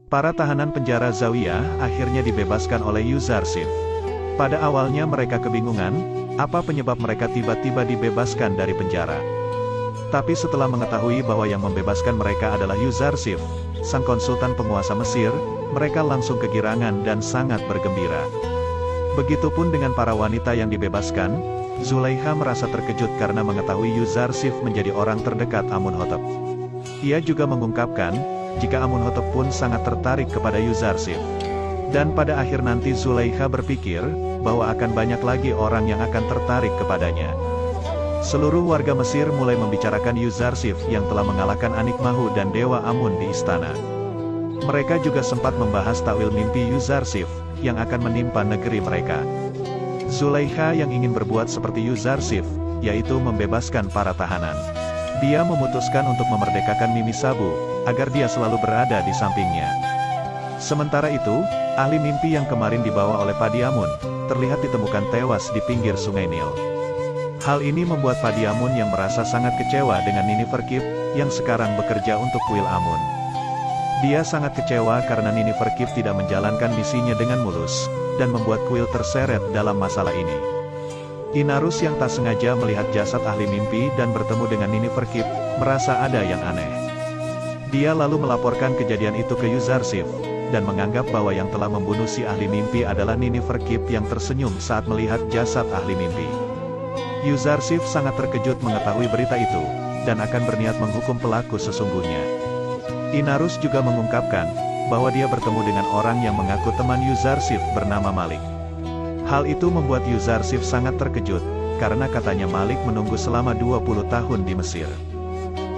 Para tahanan penjara Zawiyah akhirnya dibebaskan oleh Yuzarsif. Pada awalnya mereka kebingungan, apa penyebab mereka tiba-tiba dibebaskan dari penjara. Tapi setelah mengetahui bahwa yang membebaskan mereka adalah Yuzarsif, sang konsultan penguasa Mesir, mereka langsung kegirangan dan sangat bergembira. Begitupun dengan para wanita yang dibebaskan, Zulaikha merasa terkejut karena mengetahui Yuzarsif menjadi orang terdekat Amunhotep. Ia juga mengungkapkan, jika Amunhotep pun sangat tertarik kepada Yuzarsif. Dan pada akhir nanti Zulaikha berpikir, bahwa akan banyak lagi orang yang akan tertarik kepadanya. Seluruh warga Mesir mulai membicarakan Yuzarsif yang telah mengalahkan Anikmahu dan Dewa Amun di istana. Mereka juga sempat membahas takwil mimpi Yuzarsif, yang akan menimpa negeri mereka. Zulaikha yang ingin berbuat seperti Yuzarsif, yaitu membebaskan para tahanan. Dia memutuskan untuk memerdekakan Mimi Sabu, agar dia selalu berada di sampingnya. Sementara itu, ahli mimpi yang kemarin dibawa oleh Padiamun, terlihat ditemukan tewas di pinggir sungai Nil. Hal ini membuat Padiamun yang merasa sangat kecewa dengan Niniferkip, yang sekarang bekerja untuk kuil Amun. Dia sangat kecewa karena Niniferkip tidak menjalankan misinya dengan mulus, dan membuat kuil terseret dalam masalah ini. Inarus yang tak sengaja melihat jasad ahli mimpi dan bertemu dengan Niniferkip, merasa ada yang aneh. Dia lalu melaporkan kejadian itu ke Yuzarsif, dan menganggap bahwa yang telah membunuh si ahli mimpi adalah Niniferkip yang tersenyum saat melihat jasad ahli mimpi. Yuzarsif sangat terkejut mengetahui berita itu, dan akan berniat menghukum pelaku sesungguhnya. Inarus juga mengungkapkan, bahwa dia bertemu dengan orang yang mengaku teman Yuzarsif bernama Malik. Hal itu membuat Yuzarsif sangat terkejut, karena katanya Malik menunggu selama 20 tahun di Mesir.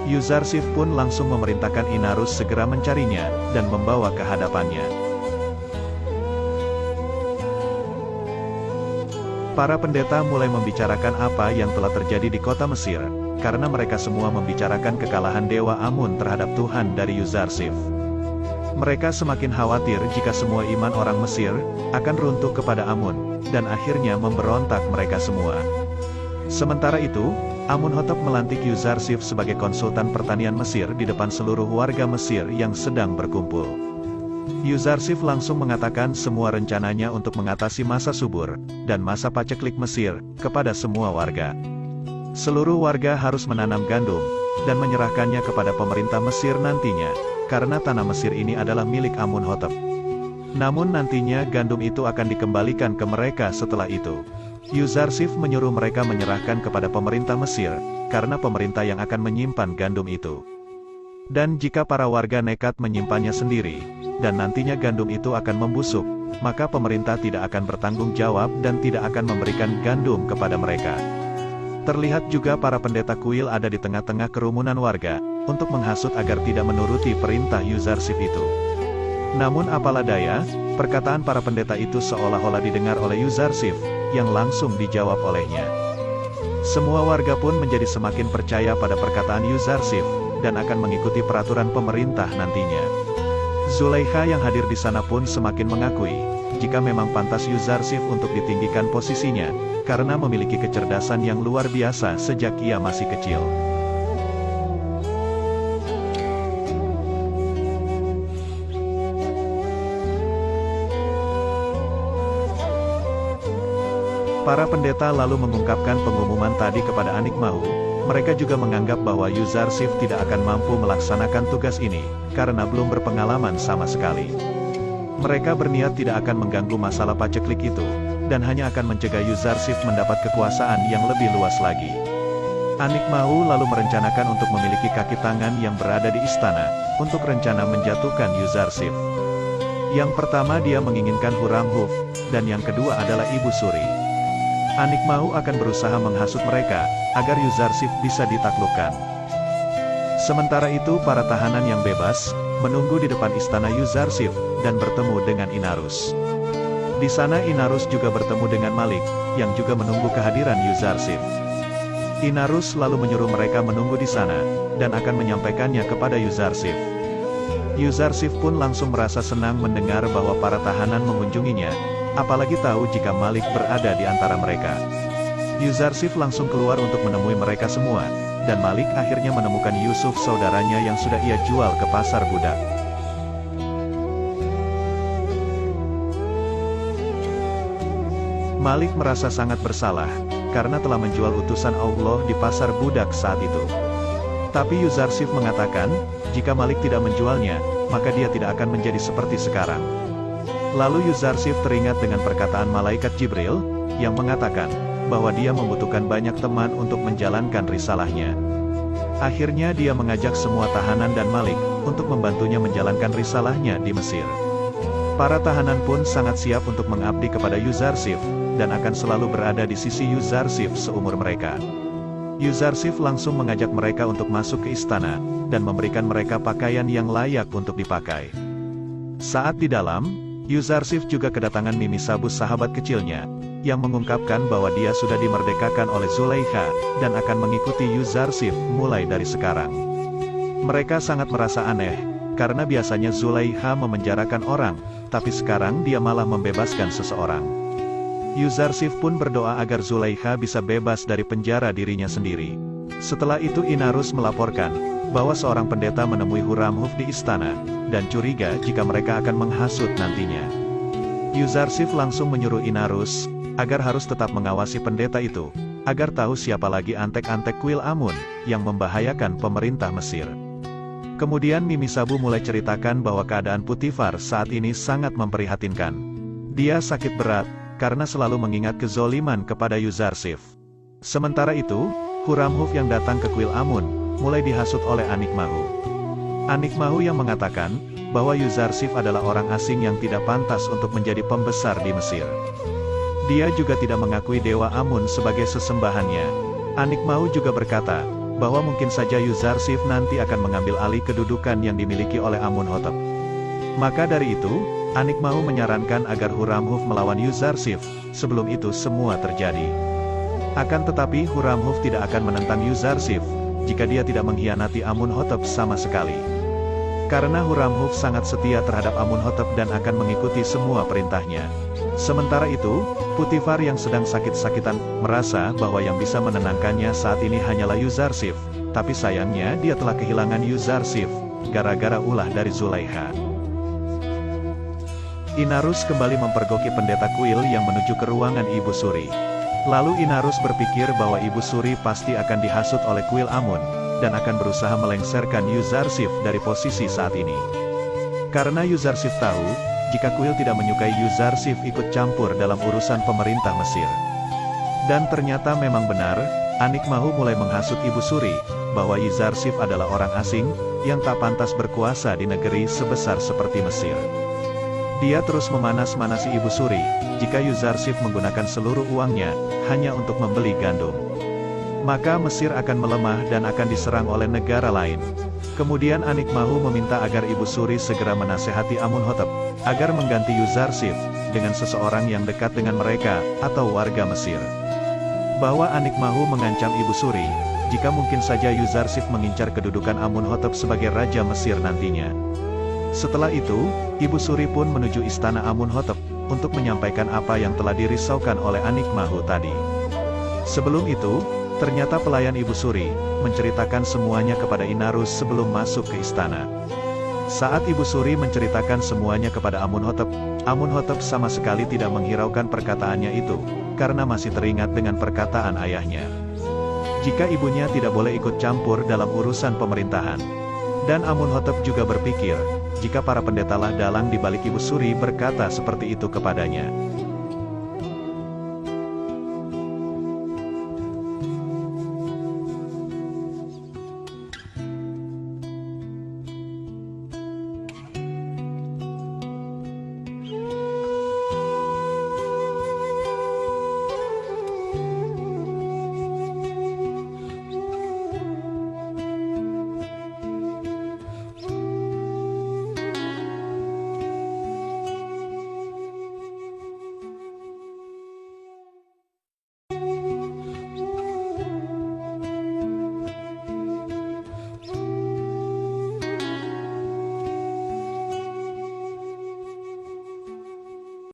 Yuzarsif pun langsung memerintahkan Inarus segera mencarinya, dan membawa ke hadapannya. Para pendeta mulai membicarakan apa yang telah terjadi di kota Mesir, karena mereka semua membicarakan kekalahan Dewa Amun terhadap Tuhan dari Yuzarsif. Mereka semakin khawatir jika semua iman orang Mesir akan runtuh kepada Amun, dan akhirnya memberontak mereka semua. Sementara itu, Amunhotep melantik Yuzarsif sebagai konsultan pertanian Mesir di depan seluruh warga Mesir yang sedang berkumpul. Yuzarsif langsung mengatakan semua rencananya untuk mengatasi masa subur dan masa paceklik Mesir kepada semua warga. Seluruh warga harus menanam gandum dan menyerahkannya kepada pemerintah Mesir nantinya, karena tanah Mesir ini adalah milik Amunhotep. Namun nantinya gandum itu akan dikembalikan ke mereka setelah itu. Yuzarsif menyuruh mereka menyerahkan kepada pemerintah Mesir, karena pemerintah yang akan menyimpan gandum itu. Dan jika para warga nekat menyimpannya sendiri, dan nantinya gandum itu akan membusuk, maka pemerintah tidak akan bertanggung jawab dan tidak akan memberikan gandum kepada mereka. Terlihat juga para pendeta kuil ada di tengah-tengah kerumunan warga, untuk menghasut agar tidak menuruti perintah Yuzarsif itu. Namun apalah daya, perkataan para pendeta itu seolah-olah didengar oleh Yuzarsif, yang langsung dijawab olehnya. Semua warga pun menjadi semakin percaya pada perkataan Yuzarsif, dan akan mengikuti peraturan pemerintah nantinya. Zulaikha yang hadir di sana pun semakin mengakui, jika memang pantas Yuzarsif untuk ditinggikan posisinya, karena memiliki kecerdasan yang luar biasa sejak ia masih kecil. Para pendeta lalu mengungkapkan pengumuman tadi kepada Anikmahu. Mereka juga menganggap bahwa Yuzarsif tidak akan mampu melaksanakan tugas ini, karena belum berpengalaman sama sekali. Mereka berniat tidak akan mengganggu masalah paceklik itu, dan hanya akan mencegah Yuzarsif mendapat kekuasaan yang lebih luas lagi. Anikmahu lalu merencanakan untuk memiliki kaki tangan yang berada di istana, untuk rencana menjatuhkan Yuzarsif. Yang pertama dia menginginkan Huramhuf, dan yang kedua adalah Ibu Suri. Anikmahu akan berusaha menghasut mereka, agar Yuzarsif bisa ditaklukkan. Sementara itu para tahanan yang bebas, menunggu di depan istana Yuzarsif, dan bertemu dengan Inarus. Di sana Inarus juga bertemu dengan Malik, yang juga menunggu kehadiran Yuzarsif. Inarus lalu menyuruh mereka menunggu di sana, dan akan menyampaikannya kepada Yuzarsif. Yuzarsif pun langsung merasa senang mendengar bahwa para tahanan mengunjunginya, apalagi tahu jika Malik berada di antara mereka. Yuzarsif langsung keluar untuk menemui mereka semua, dan Malik akhirnya menemukan Yusuf saudaranya yang sudah ia jual ke pasar budak. Malik merasa sangat bersalah, karena telah menjual utusan Allah di pasar budak saat itu. Tapi Yuzarsif mengatakan, jika Malik tidak menjualnya, maka dia tidak akan menjadi seperti sekarang. Lalu Yuzarsif teringat dengan perkataan malaikat Jibril, yang mengatakan, bahwa dia membutuhkan banyak teman untuk menjalankan risalahnya. Akhirnya dia mengajak semua tahanan dan Malik, untuk membantunya menjalankan risalahnya di Mesir. Para tahanan pun sangat siap untuk mengabdi kepada Yuzarsif, dan akan selalu berada di sisi Yuzarsif seumur mereka. Yuzarsif langsung mengajak mereka untuk masuk ke istana, dan memberikan mereka pakaian yang layak untuk dipakai. Saat di dalam, Yuzarsif juga kedatangan Mimi Sabu sahabat kecilnya, yang mengungkapkan bahwa dia sudah dimerdekakan oleh Zulaikha, dan akan mengikuti Yuzarsif mulai dari sekarang. Mereka sangat merasa aneh, karena biasanya Zulaikha memenjarakan orang, tapi sekarang dia malah membebaskan seseorang. Yuzarsif pun berdoa agar Zulaikha bisa bebas dari penjara dirinya sendiri. Setelah itu Inarus melaporkan, bahwa seorang pendeta menemui Huramhuf di istana, dan curiga jika mereka akan menghasut nantinya. Yuzarsif langsung menyuruh Inarus, agar harus tetap mengawasi pendeta itu, agar tahu siapa lagi antek-antek kuil Amun, yang membahayakan pemerintah Mesir. Kemudian Mimi Sabu mulai ceritakan bahwa keadaan Putifar saat ini sangat memprihatinkan. Dia sakit berat, karena selalu mengingat kezoliman kepada Yuzarsif. Sementara itu, Huramhuf yang datang ke kuil Amun, mulai dihasut oleh Anikmahu. Anikmahu yang mengatakan, bahwa Yuzarsif adalah orang asing yang tidak pantas untuk menjadi pembesar di Mesir. Dia juga tidak mengakui Dewa Amun sebagai sesembahannya. Anikmahu juga berkata, bahwa mungkin saja Yuzarsif nanti akan mengambil alih kedudukan yang dimiliki oleh Amunhotep. Maka dari itu, Anikmahu menyarankan agar Huramhuf melawan Yuzarsif, sebelum itu semua terjadi. Akan tetapi Huramhuf tidak akan menentang Yuzarsif, jika dia tidak mengkhianati Amunhotep sama sekali. Karena Huramhuf sangat setia terhadap Amunhotep dan akan mengikuti semua perintahnya. Sementara itu, Putifar yang sedang sakit-sakitan, merasa bahwa yang bisa menenangkannya saat ini hanyalah Yuzarsif, tapi sayangnya dia telah kehilangan Yuzarsif, gara-gara ulah dari Zulaikha. Inarus kembali mempergoki pendeta kuil yang menuju ke ruangan Ibu Suri. Lalu Inarus berpikir bahwa Ibu Suri pasti akan dihasut oleh kuil Amun, dan akan berusaha melengsarkan Yuzarsif dari posisi saat ini. Karena Yuzarsif tahu, jika kuil tidak menyukai Yuzarsif ikut campur dalam urusan pemerintah Mesir. Dan ternyata memang benar, Anikmahu mulai menghasut Ibu Suri, bahwa Yuzarsif adalah orang asing, yang tak pantas berkuasa di negeri sebesar seperti Mesir. Dia terus memanas-manasi Ibu Suri, jika Yuzarsif menggunakan seluruh uangnya, hanya untuk membeli gandum. Maka Mesir akan melemah dan akan diserang oleh negara lain. Kemudian Anikmahu meminta agar Ibu Suri segera menasehati Amunhotep, agar mengganti Yuzarsif, dengan seseorang yang dekat dengan mereka, atau warga Mesir. Bahwa Anikmahu mengancam Ibu Suri, jika mungkin saja Yuzarsif mengincar kedudukan Amunhotep sebagai Raja Mesir nantinya. Setelah itu, Ibu Suri pun menuju istana Amunhotep, untuk menyampaikan apa yang telah dirisaukan oleh Anikmahu tadi. Sebelum itu, ternyata pelayan Ibu Suri, menceritakan semuanya kepada Inarus sebelum masuk ke istana. Saat Ibu Suri menceritakan semuanya kepada Amunhotep, Amunhotep sama sekali tidak menghiraukan perkataannya itu, karena masih teringat dengan perkataan ayahnya. Jika ibunya tidak boleh ikut campur dalam urusan pemerintahan. Dan Amunhotep juga berpikir, jika para pendeta lah dalang di balik Ibu Suri berkata seperti itu kepadanya.